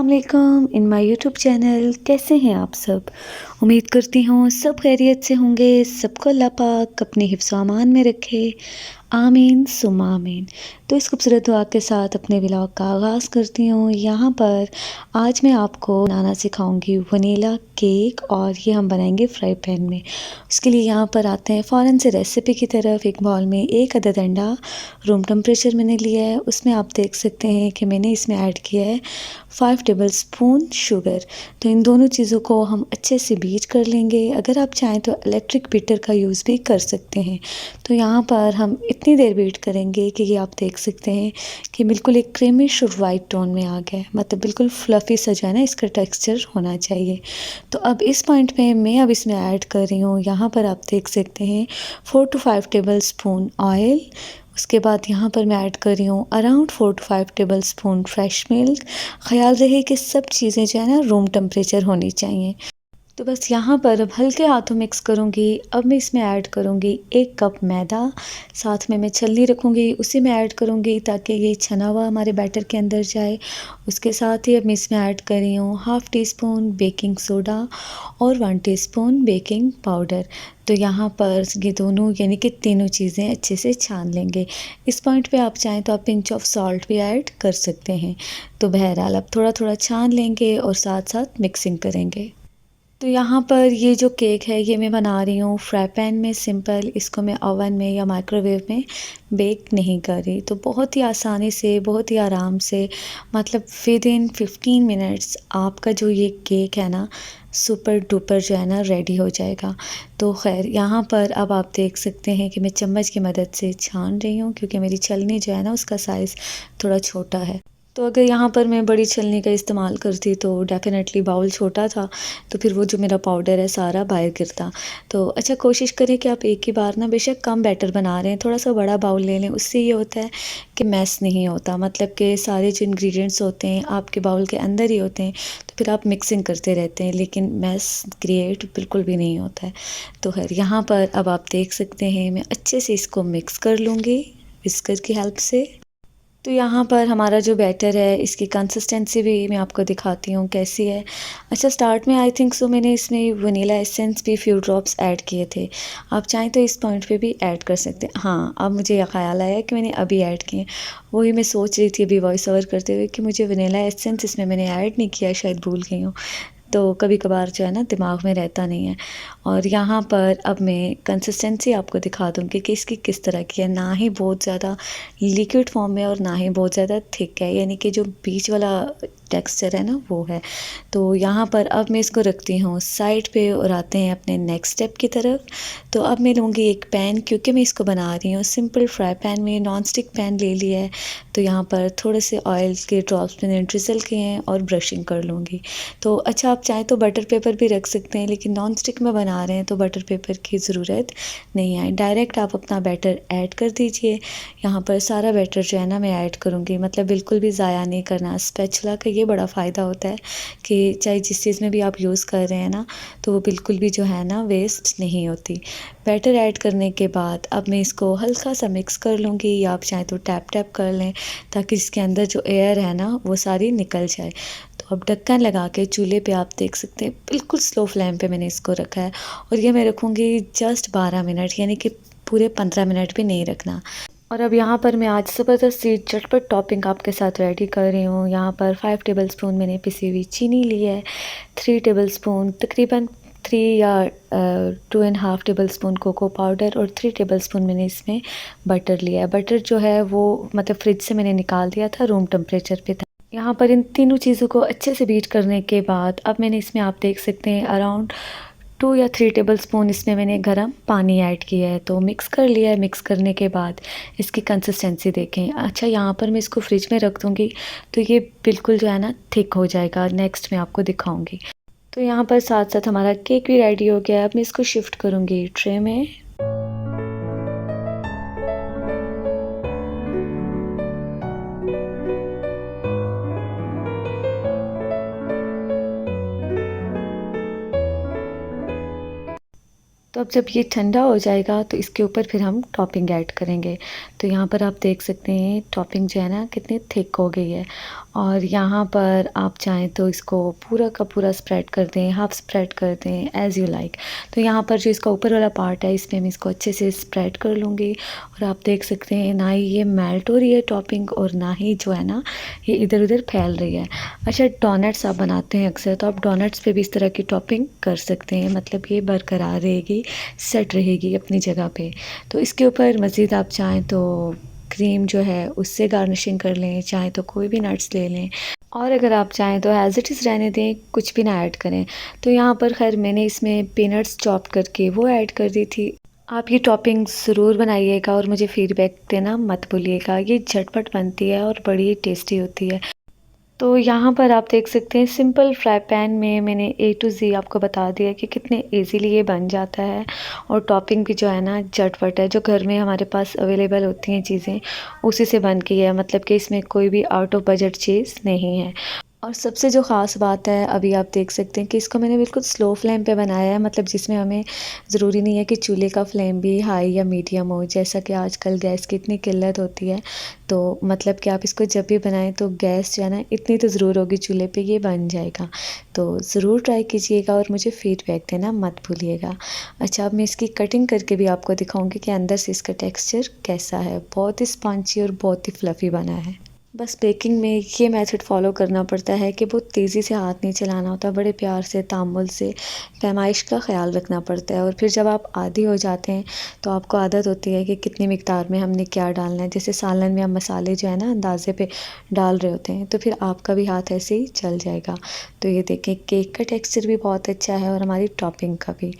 अस्सलाम वालेकुम in my YouTube channel. कैसे हैं आप सब? उम्मीद करती हूँ सब खैरियत से होंगे। सबको अल्लाह पाक अपने हिफ्ज़ व अमान में रखे। आमीन सुम्मा आमीन। तो इस खूबसूरत दुआ के साथ अपने व्लॉग का आगाज़ करती हूँ। यहाँ पर आज मैं आपको बनाना सिखाऊंगी वनीला केक, और ये हम बनाएंगे फ्राई पैन में। उसके लिए यहाँ पर आते हैं फ़ौरन से रेसिपी की तरफ। एक बाउल में 1 अदद अंडा रूम टेम्परेचर मैंने लिया है। उसमें आप देख सकते हैं कि मैंने इसमें ऐड किया है 5 टेबलस्पून शुगर। तो इन दोनों चीज़ों को हम अच्छे से बीट कर लेंगे। अगर आप चाहें तो इलेक्ट्रिक बीटर का यूज़ भी कर सकते हैं। तो यहाँ पर हम इतनी देर बीट करेंगे कि ये आप देख सकते हैं कि बिल्कुल एक क्रीमिश और वाइट टोन में आ गया है, मतलब बिल्कुल फ्लफ़ी सा जो है ना इसका टेक्सचर होना चाहिए। तो अब इस पॉइंट पे मैं अब इसमें ऐड कर रही हूँ, यहाँ पर आप देख सकते हैं 4 टू 5 टेबलस्पून ऑयल। उसके बाद यहाँ पर मैं ऐड कर रही हूँ around 4 to 5 tablespoon fresh milk. ख़याल रहे कि सब चीज़ें जो है ना रूम टेम्परेचर होनी चाहिए। तो बस यहाँ पर अब हल्के हाथों मिक्स करूँगी। अब मैं इसमें ऐड करूँगी 1 कप मैदा, साथ में मैं छलनी रखूँगी, उसी में ऐड करूँगी ताकि ये छना हुआ हमारे बैटर के अंदर जाए। उसके साथ ही अब मैं इसमें ऐड कर रही हूँ half tea spoon baking soda और 1 टीस्पून बेकिंग पाउडर। तो यहाँ पर ये दोनों यानी कि तीनों चीज़ें अच्छे से छान लेंगे। इस पॉइंट पे आप चाहें तो आप पिंच ऑफ सॉल्ट भी ऐड कर सकते हैं। तो बहरहाल अब थोड़ा-थोड़ा छान लेंगे और साथ-साथ मिक्सिंग करेंगे। तो यहाँ पर ये जो केक है ये मैं बना रही हूँ फ्राई पैन में सिंपल। इसको मैं ओवन में या माइक्रोवेव में बेक नहीं कर रही। तो बहुत ही आसानी से, बहुत ही आराम से, मतलब विदिन 15 मिनट्स आपका जो ये केक है ना सुपर डुपर जो है ना रेडी हो जाएगा। तो ख़ैर यहाँ पर अब आप देख सकते हैं कि मैं चम्मच की मदद से छान रही हूँ, क्योंकि मेरी छलनी जो है ना उसका साइज़ थोड़ा छोटा है। तो अगर यहाँ पर मैं बड़ी छलनी का इस्तेमाल करती तो डेफ़िनेटली बाउल छोटा था, तो फिर वो जो मेरा पाउडर है सारा बाहर गिरता। तो अच्छा, कोशिश करें कि आप एक ही बार ना, बेशक कम बैटर बना रहे हैं, थोड़ा-सा बड़ा बाउल ले लें। उससे ये होता है कि मैस नहीं होता, मतलब कि सारे जो इंग्रीडिएंट्स होते हैं आपके बाउल के अंदर ही होते हैं। तो फिर आप मिक्सिंग करते रहते हैं, लेकिन मैस क्रिएट बिल्कुल भी नहीं होता है। तो ख़ैर यहाँ पर अब आप देख सकते हैं मैं अच्छे से इसको मिक्स कर लूँगी विस्कर की हेल्प से। तो यहाँ पर हमारा जो बैटर है इसकी कंसिस्टेंसी भी मैं आपको दिखाती हूँ कैसी है। अच्छा, स्टार्ट में आई थिंक सो मैंने इसमें वनीला एसेंस भी फ्यू ड्रॉप्स ऐड किए थे। आप चाहें तो इस पॉइंट पे भी ऐड कर सकते हैं। हाँ, अब मुझे यह ख़्याल आया कि मैंने अभी ऐड किए। वही मैं सोच रही थी अभी वॉइस ओवर करते हुए कि मुझे वनीला एसेंस इसमें मैंने ऐड नहीं किया, शायद भूल गई हूँ। तो कभी कभार जो है ना दिमाग में रहता नहीं है। और यहाँ पर अब मैं कंसिस्टेंसी आपको दिखा दूँगी कि इसकी किस तरह की है। ना ही बहुत ज़्यादा लिक्विड फॉर्म में और ना ही बहुत ज़्यादा थिक है, यानी कि जो बीच वाला टेक्सचर है ना वो है। तो यहाँ पर अब मैं इसको रखती हूँ साइड पे और आते हैं अपने नेक्स्ट स्टेप की तरफ। तो अब मैं लूँगी एक पैन, क्योंकि मैं इसको बना रही हूँ सिंपल फ्राई पैन में। नॉन स्टिक पैन ले लिया है। तो यहाँ पर थोड़े से ऑयल के ड्रॉप्स मैंने ड्रिजल किए हैं और ब्रशिंग कर लूँगी। तो अच्छा, आप चाहें तो बटर पेपर भी रख सकते हैं, लेकिन नॉन स्टिक में बना रहे हैं तो बटर पेपर की ज़रूरत नहीं है। डायरेक्ट आप अपना बैटर ऐड कर दीजिए। यहाँ पर सारा बैटर जो है ना मैं ऐड करूँगी, मतलब बिल्कुल भी ज़ाया नहीं करना। स्पैचुला का ये बड़ा फ़ायदा होता है कि चाहे जिस चीज़ में भी आप यूज़ कर रहे हैं ना, तो वो बिल्कुल भी जो है ना वेस्ट नहीं होती। बैटर ऐड करने के बाद अब मैं इसको हल्का सा मिक्स कर लूँगी, या आप चाहें तो टैप टैप कर लें ताकि इसके अंदर जो एयर है ना वो सारी निकल जाए। तो अब ढक्कन लगा के चूल्हे पे आप देख सकते हैं बिल्कुल स्लो फ्लेम पे मैंने इसको रखा है, और ये मैं रखूँगी जस्ट 12 मिनट, यानी कि पूरे 15 मिनट भी नहीं रखना। और अब यहाँ पर मैं आज ज़बरदस्त सी चटपट टॉपिंग आपके साथ रेडी कर रही हूँ। यहाँ पर 5 टेबलस्पून मैंने पिसी हुई चीनी ली है, 3 टेबलस्पून तकरीबन 3 या 2 and half tablespoon cocoa powder, और 3 टेबलस्पून मैंने इसमें बटर लिया है। बटर जो है वो मतलब फ्रिज से मैंने निकाल दिया था, रूम टेम्परेचर पे था। यहाँ पर इन तीनों चीज़ों को अच्छे से बीट करने के बाद अब मैंने इसमें आप देख सकते हैं अराउंड 2 या 3 टेबलस्पून इसमें मैंने गर्म पानी ऐड किया है। तो मिक्स कर लिया है। मिक्स करने के बाद इसकी कंसिस्टेंसी देखें। अच्छा, यहाँ पर मैं इसको फ्रिज में रख दूँगी तो ये बिल्कुल जो है ना थिक हो जाएगा। नेक्स्ट मैं आपको दिखाऊँगी। तो यहाँ पर साथ-साथ हमारा केक भी रेडी हो गया है। अब मैं इसको शिफ्ट करूँगी ट्रे में। तो अब जब ये ठंडा हो जाएगा तो इसके ऊपर फिर हम टॉपिंग ऐड करेंगे। तो यहाँ पर आप देख सकते हैं टॉपिंग जो है ना कितनी थिक हो गई है, और यहाँ पर आप चाहें तो इसको पूरा का पूरा स्प्रेड कर दें, हाफ स्प्रेड कर दें, एज़ यू लाइक। तो यहाँ पर जो इसका ऊपर वाला पार्ट है इसमें मैं इसको अच्छे से स्प्रेड कर लूँगी, और आप देख सकते हैं ना ही ये मेल्ट हो रही है टॉपिंग, और ना ही जो है ना ये इधर उधर फैल रही है। अच्छा, डोनट्स आप बनाते हैं अक्सर, तो आप डोनट्स पे भी इस तरह की टॉपिंग कर सकते हैं, मतलब ये बरकरार रहेगी, सेट रहेगी अपनी जगह पे। तो इसके ऊपर मज़ीद आप चाहें तो क्रीम जो है उससे गार्निशिंग कर लें, चाहे तो कोई भी नट्स ले लें, और अगर आप चाहें तो एज़ इट इज़ रहने दें, कुछ भी ना ऐड करें। तो यहाँ पर खैर मैंने इसमें पीनट्स चॉप करके वो ऐड कर दी थी। आप ये टॉपिंग ज़रूर बनाइएगा और मुझे फ़ीडबैक देना मत भूलिएगा। ये झटपट बनती है और बड़ी टेस्टी होती है। तो यहाँ पर आप देख सकते हैं सिंपल फ्राई पैन में मैंने ए टू ज़ी आपको बता दिया कि कितने इजीली ये बन जाता है, और टॉपिंग भी जो है ना झटपट है, जो घर में हमारे पास अवेलेबल होती हैं चीज़ें उसी से बन के है, मतलब कि इसमें कोई भी आउट ऑफ बजट चीज़ नहीं है। और सबसे जो ख़ास बात है, अभी आप देख सकते हैं कि इसको मैंने बिल्कुल स्लो फ्लेम पे बनाया है, मतलब जिसमें हमें ज़रूरी नहीं है कि चूल्हे का फ्लेम भी हाई या मीडियम हो, जैसा कि आजकल गैस की इतनी किल्लत होती है। तो मतलब कि आप इसको जब भी बनाएं तो गैस जो है ना इतनी तो ज़रूर होगी चूल्हे पे, ये बन जाएगा। तो ज़रूर ट्राई कीजिएगा और मुझे फ़ीडबैक देना मत भूलिएगा। अच्छा, अब मैं इसकी कटिंग करके भी आपको दिखाऊँगी कि अंदर से इसका टेक्स्चर कैसा है। बहुत ही स्पॉन्जी और बहुत ही फ्लफ़ी बना है। बस बेकिंग में ये मेथड फ़ॉलो करना पड़ता है कि बहुत तेज़ी से हाथ नहीं चलाना होता, बड़े प्यार से तामुल से पैमाइश का ख़्याल रखना पड़ता है, और फिर जब आप आदी हो जाते हैं तो आपको आदत होती है कि कितनी मिक़दार में हमने क्या डालना है। जैसे सालन में हम मसाले जो है ना अंदाज़े पे डाल रहे होते हैं, तो फिर आपका भी हाथ ऐसे ही चल जाएगा। तो ये देखें केक का टेक्सचर भी बहुत अच्छा है और हमारी टॉपिंग का भी।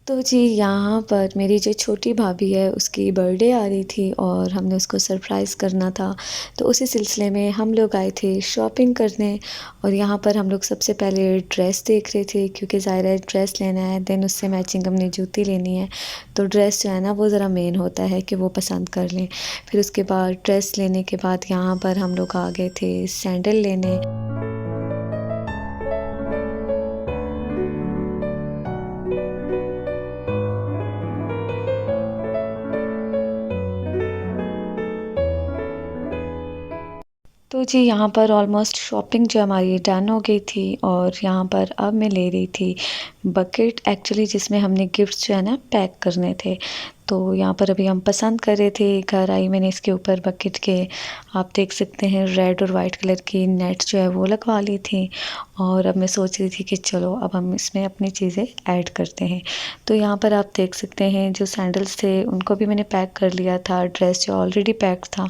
तो जी, यहाँ पर मेरी जो छोटी भाभी है उसकी बर्थडे आ रही थी और हमने उसको सरप्राइज़ करना था। तो उसी सिलसिले में हम लोग आए थे शॉपिंग करने, और यहाँ पर हम लोग सबसे पहले ड्रेस देख रहे थे, क्योंकि ज़ाहिर है ड्रेस लेना है, देन उससे मैचिंग हमने जूती लेनी है। तो ड्रेस जो है ना वो ज़रा मेन होता है कि वो पसंद कर लें। फिर उसके बाद ड्रेस लेने के बाद यहाँ पर हम लोग आ गए थे सैंडल लेने। तो जी, यहाँ पर ऑलमोस्ट शॉपिंग जो हमारी डन हो गई थी, और यहाँ पर अब मैं ले रही थी बकेट एक्चुअली, जिसमें हमने गिफ्ट्स जो है ना पैक करने थे। तो यहाँ पर अभी हम पसंद कर रहे थे, घर आई मैंने इसके ऊपर बकेट के, आप देख सकते हैं रेड और वाइट कलर की नेट जो है वो लगवा ली थी, और अब मैं सोच रही थी कि चलो अब हम इसमें अपनी चीज़ें ऐड करते हैं। तो यहाँ पर आप देख सकते हैं जो सैंडल्स थे उनको भी मैंने पैक कर लिया था, ड्रेस जो ऑलरेडी पैक्ड था,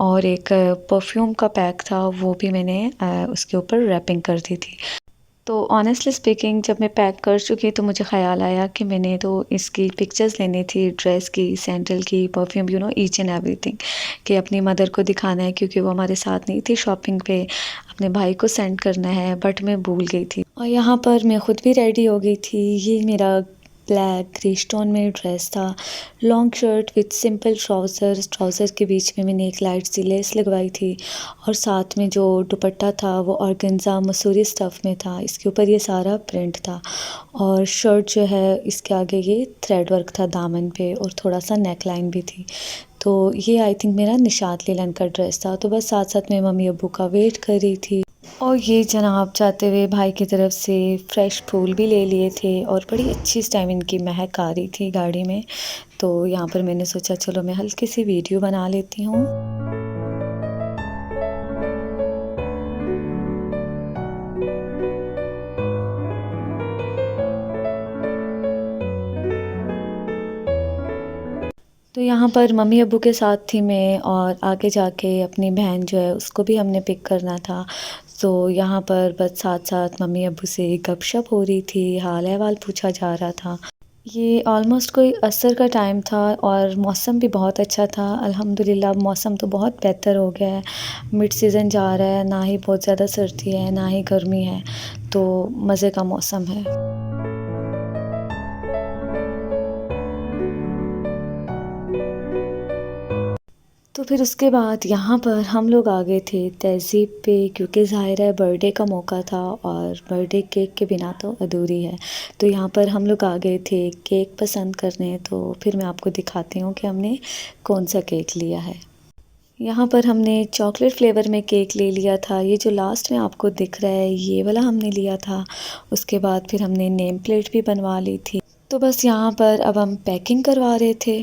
और एक परफ्यूम का पैक था वो भी मैंने उसके ऊपर रैपिंग कर दी थी। तो ऑनेस्टली स्पीकिंग जब मैं पैक कर चुकी तो मुझे ख़्याल आया कि मैंने तो इसकी पिक्चर्स लेनी थी, ड्रेस की, सैंडल की, परफ्यूम, ईच एंड एवरीथिंग, कि अपनी मदर को दिखाना है, क्योंकि वो हमारे साथ नहीं थी शॉपिंग पे, अपने भाई को सेंड करना है, बट मैं भूल गई थी। और यहाँ पर मैं ख़ुद भी रेडी हो गई थी। ये मेरा ब्लैक ग्रे स्टोन में ड्रेस था, long shirt with simple trouser के बीच में मैंने एक लाइट सी लेस लगवाई थी, और साथ में जो दुपट्टा था वो ऑर्गेन्जा मसूरी स्टफ़ में था, इसके ऊपर ये सारा प्रिंट था, और शर्ट जो है इसके आगे ये थ्रेड वर्क था दामन पे, और थोड़ा सा नेक लाइन भी थी। तो ये आई थिंक मेरा निशात लीलन का ड्रेस था। तो बस साथ साथ मैं मम्मी अब्बू का वेट कर रही थी, और ये जनाब जाते हुए भाई की तरफ से फ्रेश फूल भी ले लिए थे, और बड़ी अच्छी इस टाइम इनकी महक आ रही थी गाड़ी में। तो यहाँ पर मैंने सोचा चलो मैं हल्की सी वीडियो बना लेती हूँ। तो यहाँ पर मम्मी अब्बू के साथ थी मैं, और आगे जाके अपनी बहन जो है उसको भी हमने पिक करना था। तो यहाँ पर बस साथ साथ मम्मी अब्बू से गपशप हो रही थी, हाल अहवाल पूछा जा रहा था। ये ऑलमोस्ट कोई असर का टाइम था और मौसम भी बहुत अच्छा था। अल्हम्दुलिल्लाह मौसम तो बहुत बेहतर हो गया है। मिड सीज़न जा रहा है, ना ही बहुत ज़्यादा सर्दी है, ना ही गर्मी है, तो मज़े का मौसम है। तो फिर उसके बाद यहाँ पर हम लोग आ गए थे तहज़ीब पे, क्योंकि ज़ाहिर है बर्थडे का मौका था और बर्थडे केक के बिना तो अधूरी है। तो यहाँ पर हम लोग आ गए थे केक पसंद करने, तो फिर मैं आपको दिखाती हूँ कि हमने कौन-सा केक लिया है। यहाँ पर हमने चॉकलेट फ्लेवर में केक ले लिया था। ये जो लास्ट में आपको दिख रहा है ये वाला हमने लिया था। उसके बाद फिर हमने नेम प्लेट भी बनवा ली थी। तो बस यहाँ पर अब हम पैकिंग करवा रहे थे।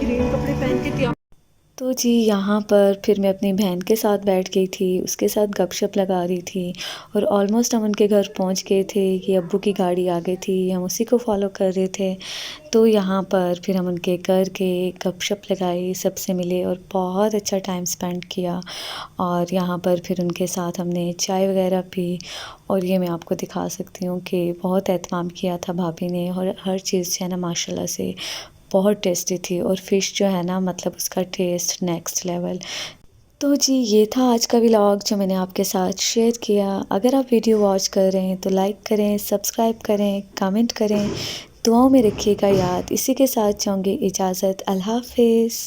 कपड़े पहन के तैयार। तो जी यहाँ पर फिर मैं अपनी बहन के साथ बैठ गई थी, उसके साथ गपशप लगा रही थी और ऑलमोस्ट हम उनके घर पहुँच गए थे कि अब्बू की गाड़ी आ गई थी, हम उसी को फ़ॉलो कर रहे थे। तो यहाँ पर फिर हम उनके घर गए, गपशप लगाई, सबसे मिले और बहुत अच्छा टाइम स्पेंड किया और यहाँ पर फिर उनके साथ हमने चाय वग़ैरह पी और ये मैं आपको दिखा सकती हूँ कि बहुत एहतमाम किया था भाभी ने और हर चीज़ जो है ना माशाल्लाह से बहुत टेस्टी थी और फ़िश जो है ना मतलब उसका टेस्ट नेक्स्ट लेवल। तो जी ये था आज का व्लॉग जो मैंने आपके साथ शेयर किया। अगर आप वीडियो वॉच कर रहे हैं तो लाइक करें, सब्सक्राइब करें, कमेंट करें, दुआओं में रखिएगा याद। इसी के साथ चाहूँगी इजाज़त। अल्लाह हाफ़िज़।